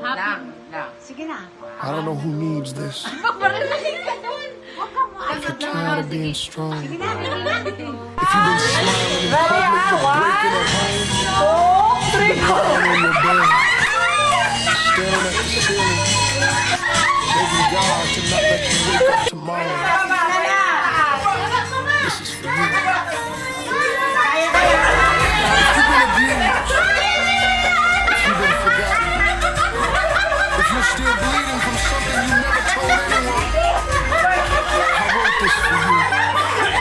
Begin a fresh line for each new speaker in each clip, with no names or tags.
Lang.
Sige na.
I don't know who needs this.
Huwag ka mo.
If you're tired of being strong, if
Sige
you've
na.
been smiling in public but breaking at home, lying on your bed, staring at the ceiling, begging God to not let you wake up tomorrow. This is for you. If you've been abused, if you've been forgotten, if you're still bleeding from something you never told anyone, I wrote this for you.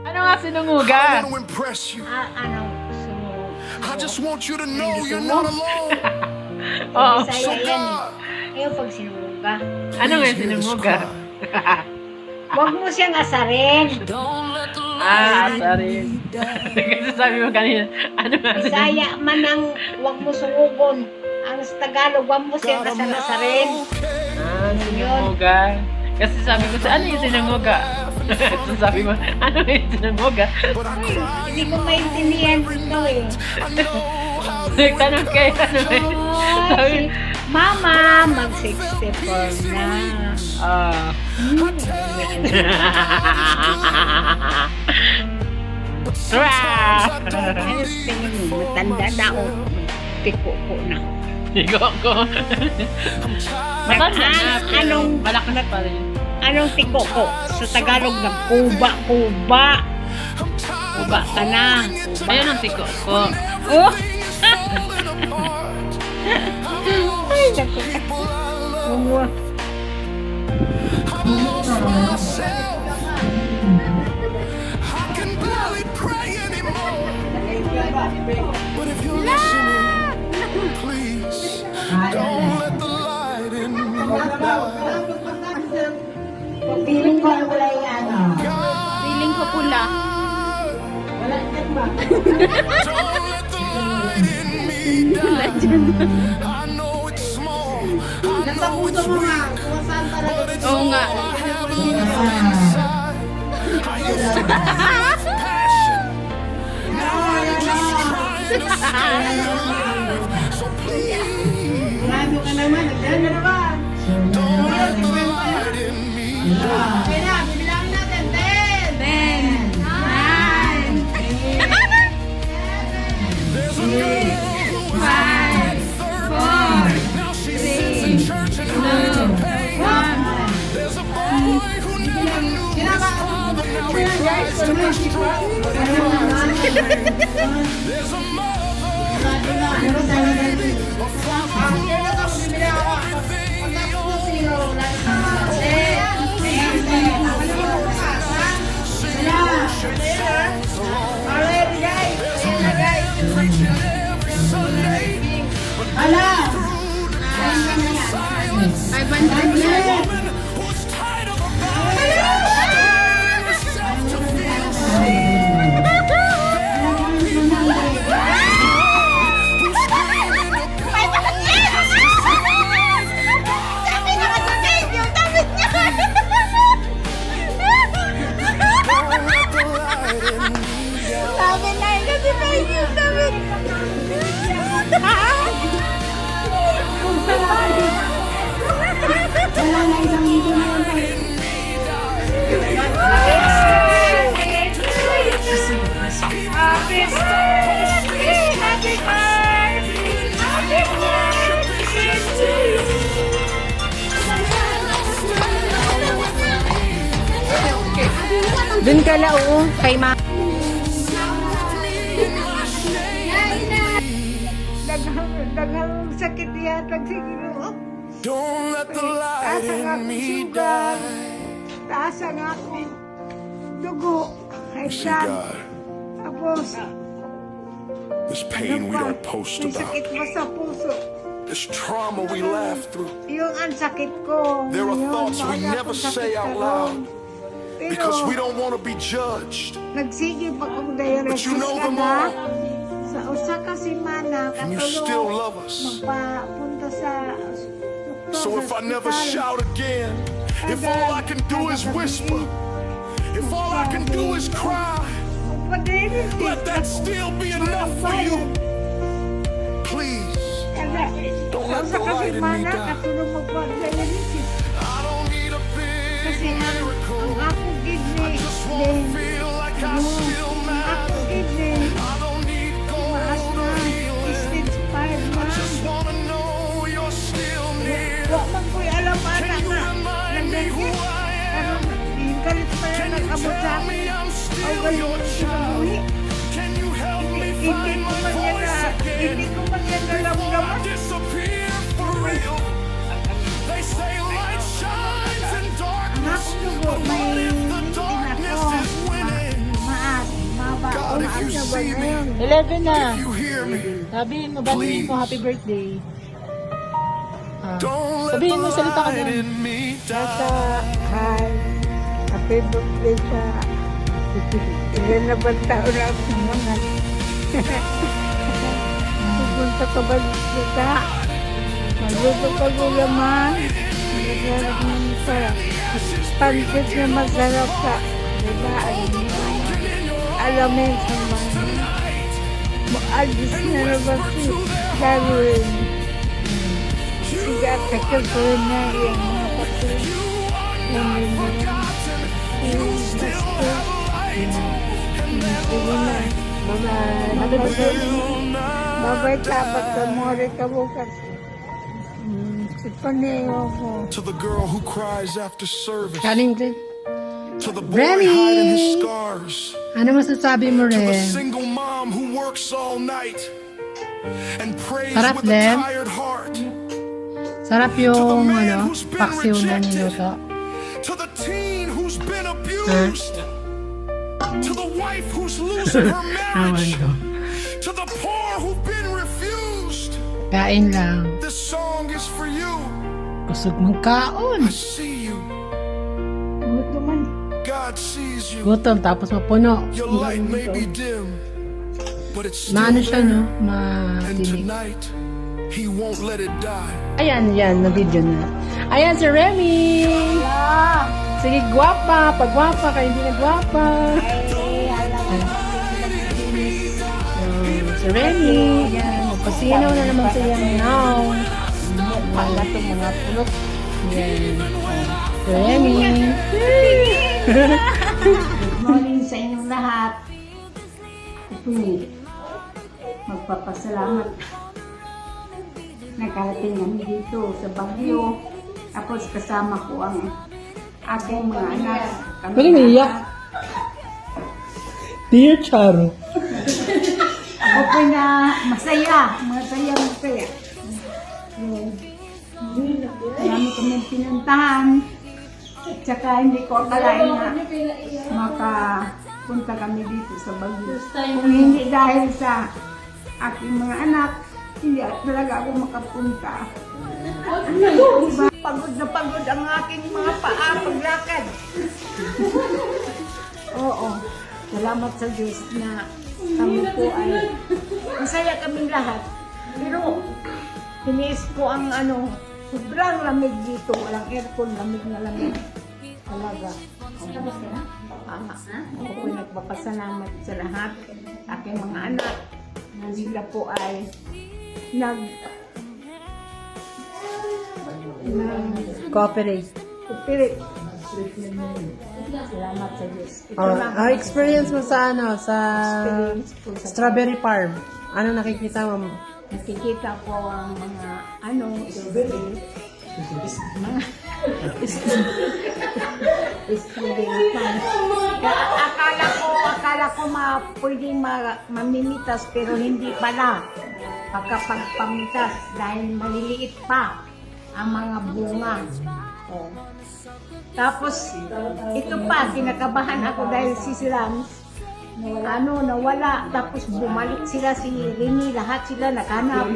Ano nga sinunguga?
I want to impress you.
Ano? Sumo.
I just want you to know you're not alone.
Oo.
So
Bisaya yan eh.
God,
Ayaw pag sinuga.
Ano nga
please hear this
sinunguga?
cry.
Huwag mo siyang asarin.
Sorry. Kasi sabi mo kanina, ano nga sinunguga?
Bisaya man ang huwag mo suugon. Ang sa Tagalog, huwag mo siyang
God, I'm
asar-asarin.
Sinunguga. Kasi sabi ko, ano yung sinunguga? So sabi mo, ano yung sinunguga?
But I cry
Hindi ko maintindihan ito eh.
Nagtanong kayo, ano ba yun?
Oh,
Sabi,
si Mama, mag-64 na.
ah.
Ano tingin mo? Matanda na o tiko ko na.
Higo ko. Matanda na, pero
Anong-
malakas pa rin.
Anong tiko ko? Sa Tagalog na kuba. Kuba ka na.
Ayun ang tiko ko.
Oh! Ay, naku. Uwa.
I can barely pray anymore. But if you're listening, please don't let the light in me die.
Feeling ko wala yung ano.
Feeling ko pula.
Don't let the light in me die. I know it's small, I know it's weak, but it's
Oo
all
nga.
I have left inside. I used to be full of passion, now I'm just trying to stay alive. So please,
Grado ka naman. Nagdaan na naman.
don't let the light in me die.
Okay na, bibilangin natin. 10, 9,
There's a girl who was 30. Now she sits in church and hides her pain. There's a boy who never knew his father. Now he tries to be strong, but he hides the pain. There's a mother, a father who lost everything he owned. Singing worship songs alone. There's a man preaching every Sunday, but through the silence. There's a woman who's tired of allowing herself to feel seen. Who's screaming to God. Don't let the light in me die.
Dun ka lang, kay Ma. Daghang sakit yata siguro.
Don't let the light in me die.
Taas ang akong dugo. Ay,
See,
saan?
God,
Tapos,
this pain we don't post
may
about,
sakit mo sa puso.
this trauma we laugh through,
Yung ang sakit ko.
there are
ngayon,
thoughts we
wala
never
akong sakit
say out
karon.
loud
Pero,
because we don't want to be judged.
nagsige pa kong
But
dialysis
you know
ka
them
na.
all,
Sa usa ka semana,
and you still
katulong
love us.
magpapunta sa doktor
So
sa
if I never
ospital.
shout again, if all I can do is whisper, if all I can do is cry, let that still be enough for you. Please, don't Sa kasi mana, katulong mag-dialysis. Kasi ang ako kidney, then yung ako kidney, maas na, stage 5 na. Wala man ko'y alam anak na, nandun karon yung galit pa yan nag-abot sa akin. Ang galit sa muli. Hindi ko man yan nalamdaman. Ang akong dugo, may tinako, maas, mabaon, ang sabar ngayon.
11 na. Sabihin mo, batiin mo, happy birthday. Sabihin mo, salita ka doon.
Tata, hi. Happy birthday sa ilan na ba taon na ako mga pupunta ka ba dito? Magluto ka gulaman. Masarap na masarap. Pancit na masarap ka. Diba? Alamin sa mga maalis na naman si Darwin. Sige, takal ko na yung mga kapit. Hindi mo yan. Basta. Sige na. Bye-bye. Happy birthday. Bye-bye, tapat ka mo rin ka bukas. Si Paneo ko.
To the girl who cries after service.
Kaling din.
To the boy
Remy!
hiding his scars.
Ano masasabi mo
To the
rin?
single mom who works all night and prays
Sarap
with a
din.
tired heart.
Sarap yung paksiw na niluto.
To the teen who's been abused. To the wife who's losing her marriage. To the poor who've been refused.
Kain lang.
This song is for you.
Kusog mong kaon.
I see you.
Gusto man.
God sees you.
Gutom tapos mapuno.
Your light may be dim, but it's still
Maano siya, no?
there. And
Matinig.
tonight, He won't let it die.
Ayan, yan. Na-video na. Ayan si Remy! Sige, gwapa. Pag gwapa ka, hindi na gwapa. Si Remy. Yan. Magpasinaw na naman siya now.
Wala itong mga pulot.
Yan. Si Remy.
Good morning sa inyong lahat. Ito'y magpapasalamat. Nakarating kami dito sa Baguio. Tapos kasama ko ang aking mga anak. Kami
Bakit naiyak? Dear Charo.
Ako po na masaya. Masaya. Marami kami pinuntahan. At saka hindi ko akalain na makapunta kami dito sa Baguio. Kung hindi dahil sa aking mga anak, hindi talaga ako makapunta. Pagod na pagod ang aking mga paa paglakad. Oo. Salamat sa Diyos na kami po ay masaya kaming lahat. Pero tiniis ko ang sobrang lamig dito. Walang aircon, lamig na lamig. Talaga. Ako po nagpapasalamat sa lahat. Aking mga anak na sila po ay
Cooperate.
nag-operate. Salamat sa Diyos. Ito lang.
Experience mo sa sa
Experience ko sa
Strawberry Farm. Ano nakikita mo?
nakikita ko ang mga strawberry. Strawberry farm. Akala ko pwedeng mamimitas pero hindi pala. Pagkapagpamitas dahil maliliit pa ang mga bunga. Oh. Tapos, ito pa, kinakabahan ako dahil si Silan, nawala. Tapos bumalik sila, si Rini, lahat sila naghanap.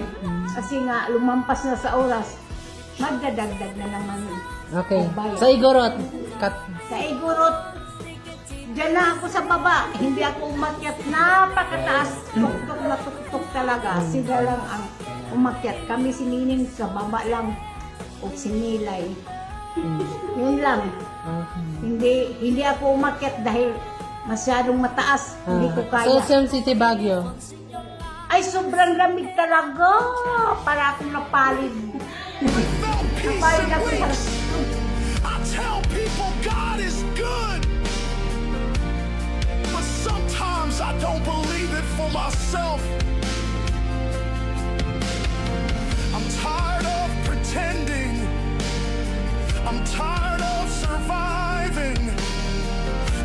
Kasi nga, lumampas na sa oras. Magdadagdag na naman.
Okay.
Bayan.
Sa Igorot.
Sa Igorot, dyan na ako sa baba. Hindi ako umakyat. Napakataas. Tuktok na tuktok talaga. Sila lang ang umakyat. Kami si Nining sa baba lang. O si Nilay. Yun lang. Hindi ako umakyat dahil masyadong mataas. Hindi ko kaya.
Quezon City, Baguio.
Ay, sobrang lamig talaga. Para akong napalid.
Without peace
Napalid
and
ako sa...
peace. I tell people God is good. But sometimes I don't believe it for myself. I'm tired of pretending. I'm tired of surviving.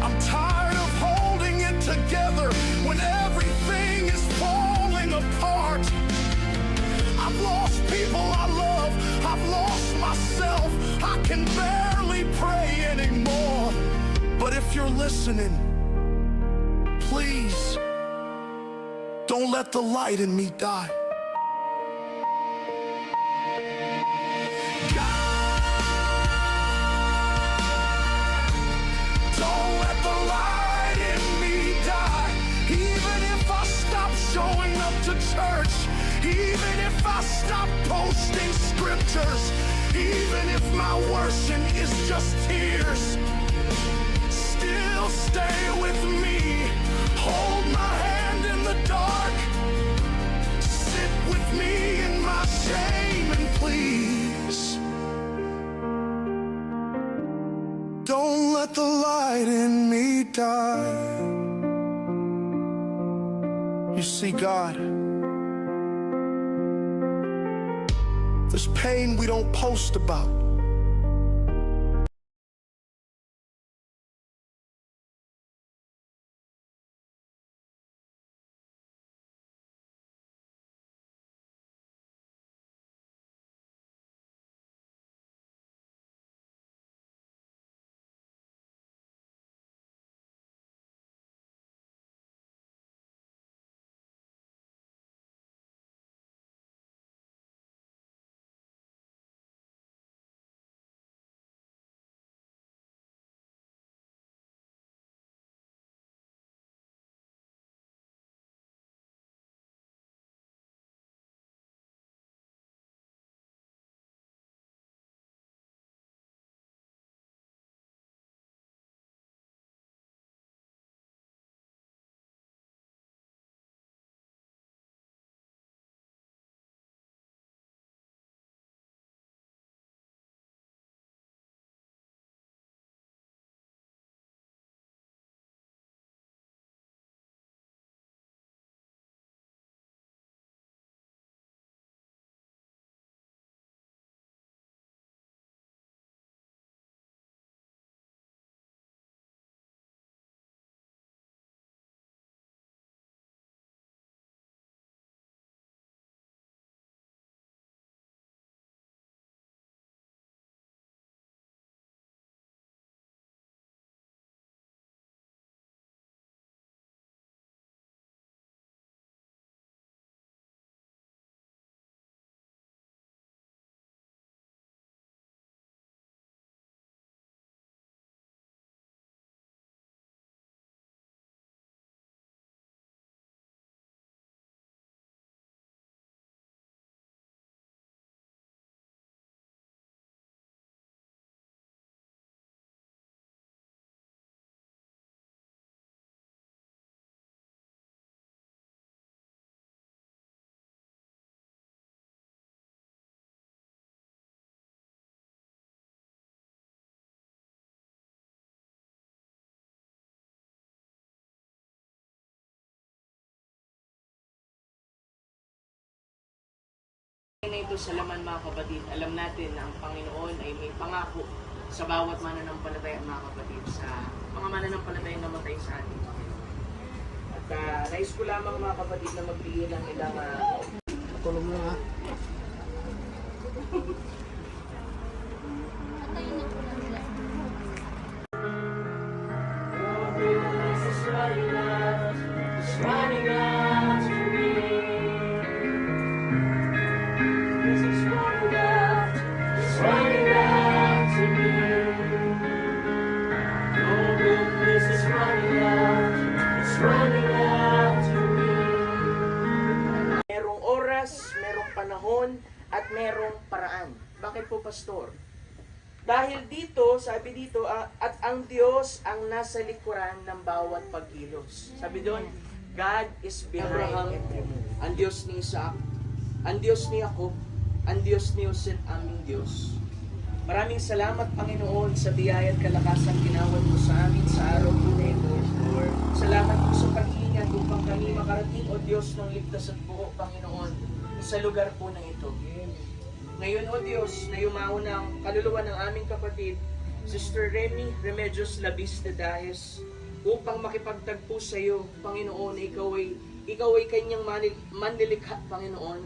I'm tired of holding it together when everything is falling apart. I've lost people I love. I've lost myself. I can barely pray anymore. But if you're listening, please don't let the light in me die. Don't let the light in me die. Even if I stop showing up to church, even if I stop posting scriptures, even if my worship is just tears, still stay with me. Hold my hand in the dark. Sit with me in my shame, and please don't let the light in me die. You see, God, there's pain we don't post about.
Na ito sa laman mga kapatid, alam natin na ang Panginoon ay may pangako sa bawat mananampalataya mga kapatid, sa mga mananampalataya na matay sa atin. At nais ko lamang mga kapatid na magbigay ng ilang tulong na merong oras, merong panahon, at merong paraan. Bakit po, Pastor? Dahil dito, sabi dito, at ang Diyos ang nasa likuran ng bawat pagkilos. Sabi doon, God is behind every move. ang Diyos ni Isaac, ang Diyos ni Jacob, ang Diyos ni Jose, aming Diyos. Maraming salamat, Panginoon, sa biyaya at kalakasan ginawad mo sa amin sa araw po na ito. Salamat po sa pag-iingat upang kami makarating, O Diyos, ng ligtas at buo, Panginoon, sa lugar po na ito. Ngayon, O Diyos, na yumao na ang kaluluwa ng aming kapatid, Sister Remy Remedios Labis de Daes, upang makipagtagpo sa iyo, Panginoon, ikaw ay kanyang manlilikha, Panginoon.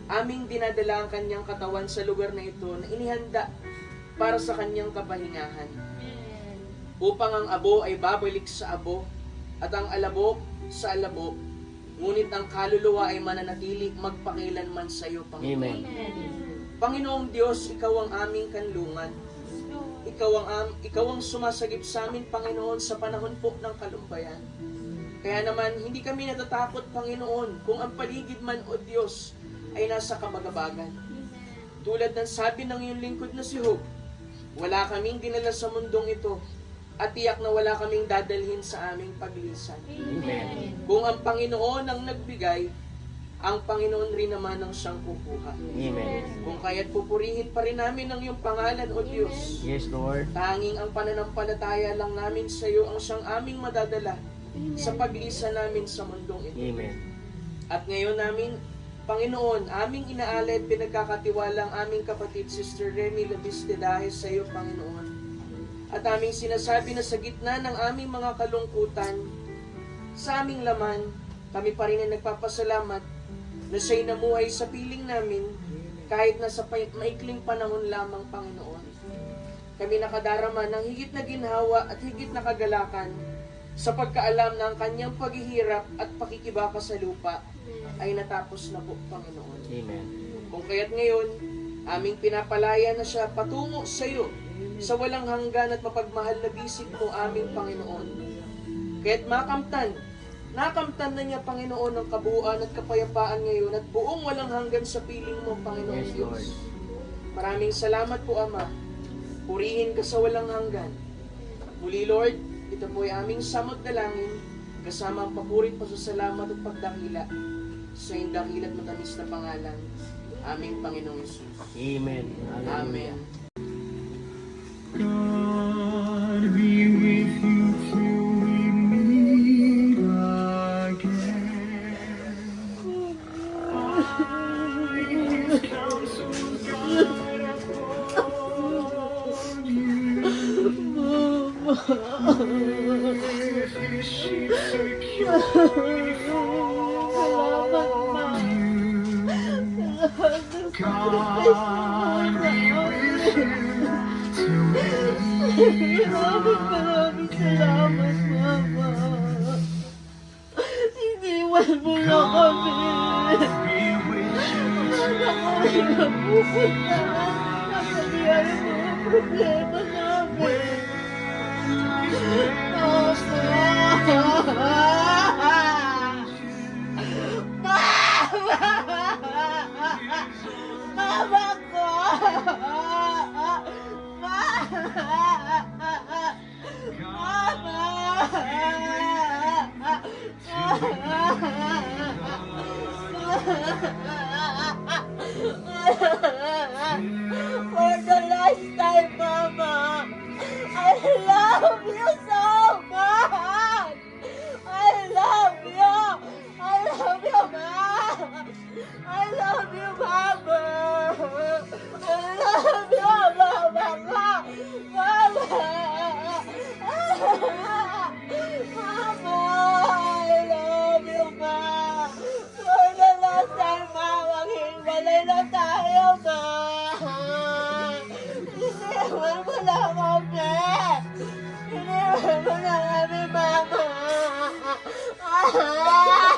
Aming dinadala ang kanyang katawan sa lugar na ito na inihanda para sa kanyang kapahingahan. Upang ang abo ay babalik sa abo at ang alabok sa alabok. Ngunit ang kaluluwa ay mananatili magpakilanman sa iyo, Panginoon.
Amen.
Panginoong Diyos, ikaw ang aming kanlungan. Ikaw ang sumasagip sa amin, Panginoon, sa panahon po ng kalumbayan. Kaya naman, hindi kami natatakot, Panginoon, kung ang paligid man, O Diyos, ay nasa kabagabagan. Tulad ng sabi ng iyong lingkod na si Job, wala kaming dinala sa mundong ito, at tiyak na wala kaming dadalhin sa aming paglisan.
Amen.
Kung ang Panginoon ang nagbigay, ang Panginoon rin naman ang siyang kukuha.
Amen.
Kung kaya't pupurihin pa rin namin ang iyong pangalan, O Diyos.
Yes, Lord.
Tanging ang pananampalataya lang namin sa iyo ang siyang aming madadala sa paglisan namin sa mundong ito.
Amen.
At ngayon namin, Panginoon, aming inaalay at pinagkakatiwala ang aming kapatid, Sister Remy Labis de Daes sa iyo, Panginoon. At aming sinasabi na sa gitna ng aming mga kalungkutan, sa aming laman, kami pa rin ay nagpapasalamat na siya'y namuhay sa piling namin kahit na sa maikling panahon lamang, Panginoon. Kami nakadarama ng higit na ginhawa at higit na kagalakan sa pagkaalam na ang kanyang paghihirap at pakikibaka sa lupa ay natapos na po, Panginoon.
Amen.
Kung kaya't ngayon, aming pinapalaya na siya patungo sa iyo sa walang hanggan at mapagmahal na bisig mo, aming Panginoon. Kaya't nakamtan na niya, Panginoon, ang kabuuan at kapayapaan ngayon at buong walang hanggan sa piling mo, Panginoon
Yes,
Diyos.
Lord.
Maraming salamat po, Ama. Purihin ka sa walang hanggan. Muli, Lord, ito po ay aming samot dalangin, kasama ang papurit, pasasalamat at pagdakila sa iyong dakila at matamis na pangalan, aming Panginoong Jesus.
Amen.
Amen.
God be with you till we meet again. By His counsel guide upon you. With His sheep securely follow you. God be with you till we meet
Maraming salamat, Mama. Iniwan mo na kami.
God be with you till
Napupunta na kami ang mga problema namin. Mama ko! For the last time, Mama, I love you so much. I love you. I love you, Mama. I love you, Mama. I love you, Mama. Mama. Mama, I love you, Ma. For the last time, Ma, maghiwalay na tayo, Ma. Iniwan mo na kami. Iniwan mo na kami, Mama. Mama.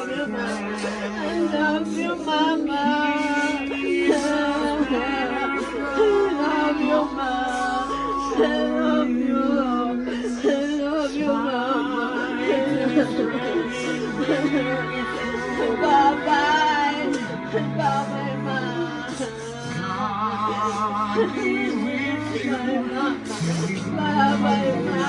I love you, Mama. I love you, Ma. I love you. I love you, Mama. Ma. Bye-bye, Ma.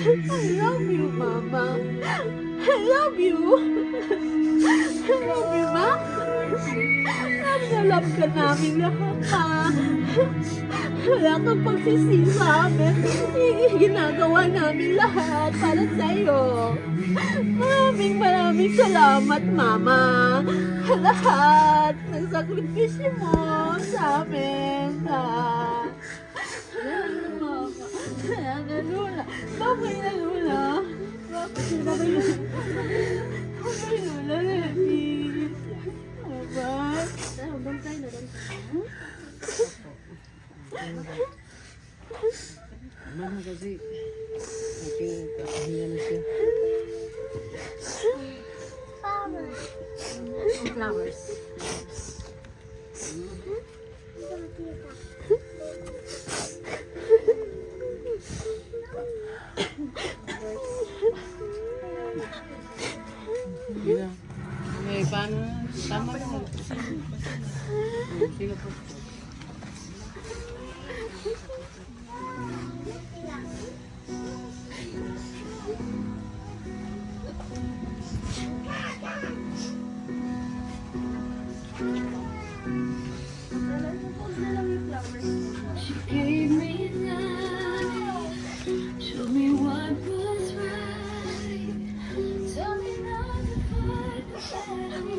I love you, Mama. I love you. I love you, Ma. Love ka namin lahat, Ma. Wala kang pagsisisi sa amin. Ginagawa namin lahat para sa'yo. Maraming salamat, Mama. Lahat ng sakripisyo mo sa amin, ha. Mama. Ano, Lula? Babay na, Lula. Babay na. Babay, Lula, Levi. Babay. Habang tayo na rin.
Mana kasi aking kakahinga na siya.
Flowers.
Hindi na. Eh, paano? Tama na. Sige po.
Gave me life, showed me what was right, told me not to fight the battle,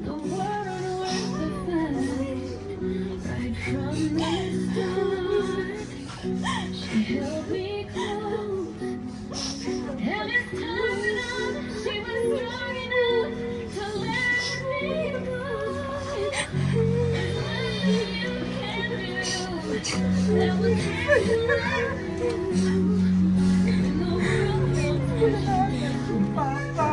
the world was the fight, right from the start. She held me close, and it's time enough. She was strong enough to let me go. That was
Papa.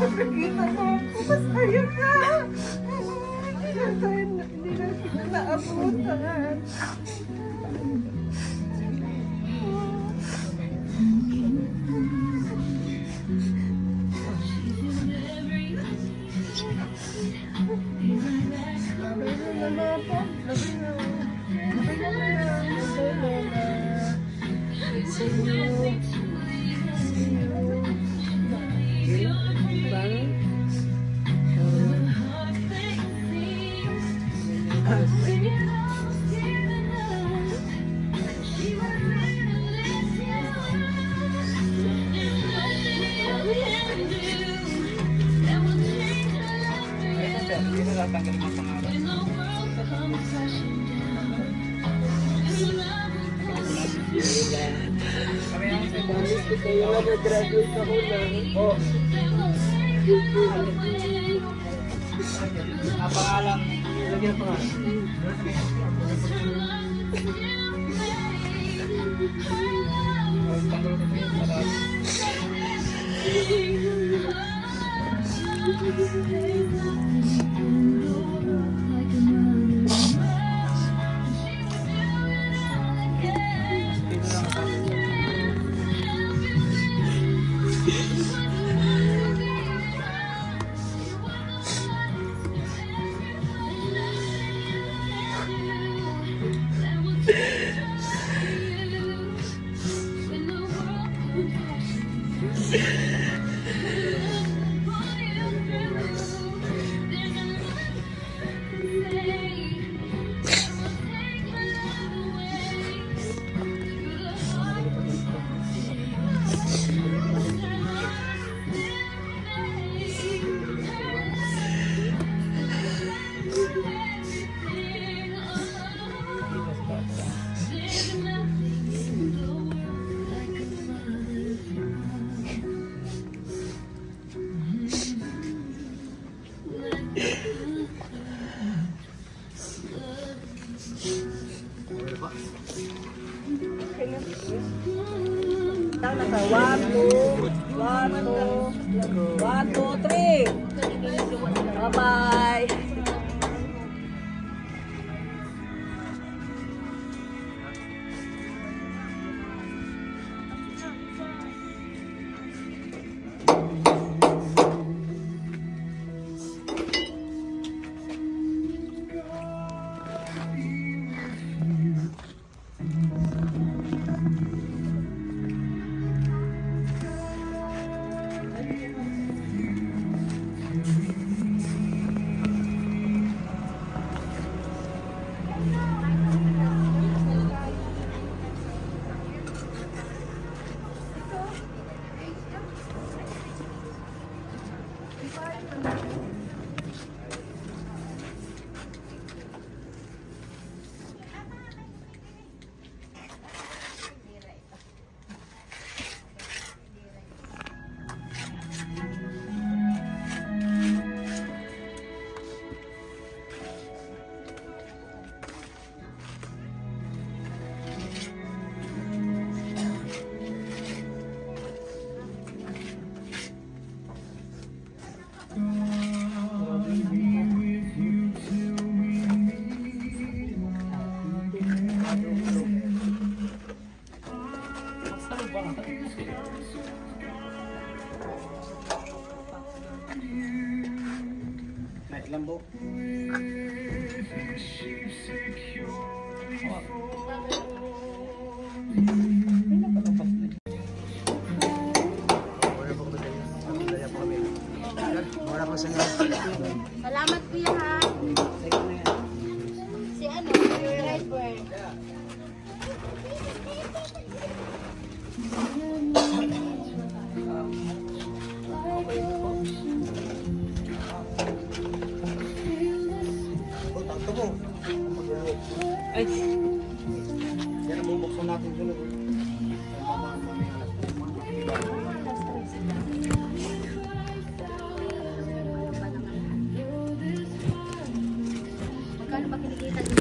Pagkakita mo, masaya ka. Hindi na kita naabutan. Kaya nag-graduate ako na.
Pangalan. Lagyan pa nga.
lang na sa 1, 2, 3. Bye-bye.
Salamat kuya ha. Si ano, driver.
Ay,
Yan ang bubuksan natin dun.
Magkano ba kinikita dito?